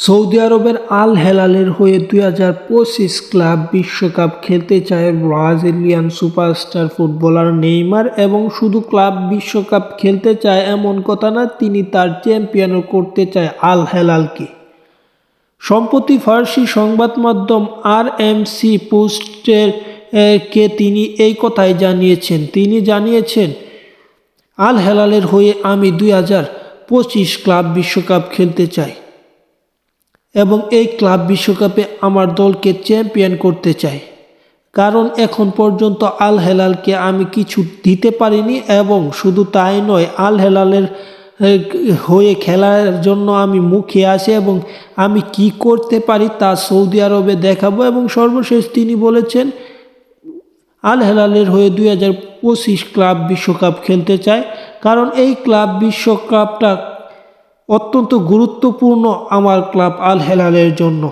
Saudi আরবের আল হেলালের হয়ে 2025 club বিশ্বকাপ খেলতে চায় ব্রাজিলিয়ান সুপারস্টার ফুটবলার নেইমার এবং শুধু ক্লাব বিশ্বকাপ খেলতে চায় এমন কথা না, তিনি তার চ্যাম্পিয়নও করতে চায় আল হেলালকে। সম্প্রতি ফার্সি সংবাদ মাধ্যম আরএমসি পোস্টের কে তিনি এই কথাই জানিয়েছেন। তিনি জানিয়েছেন, আল হেলালের হয়ে আমি 2025 ক্লাব বিশ্বকাপ খেলতে চাই এবং এই ক্লাব বিশ্বকাপে আমার দলকে চ্যাম্পিয়ন করতে চাই, কারণ এখন পর্যন্ত আল হেলালকে আমি কিছু দিতে পারিনি এবং শুধু তাই নয়, আল হেলালের হয়ে খেলার জন্য আমি মুখে আছি এবং আমি কি করতে পারি তা সৌদি আরবে দেখাবো। এবং সর্বশেষ তিনি বলেছেন, আল হেলালের হয়ে 2025 ক্লাব বিশ্বকাপ খেলতে চায়, কারণ এই ক্লাব বিশ্বকাপটা অত্যন্ত গুরুত্বপূর্ণ আমার ক্লাব আল হেলালের জন্য।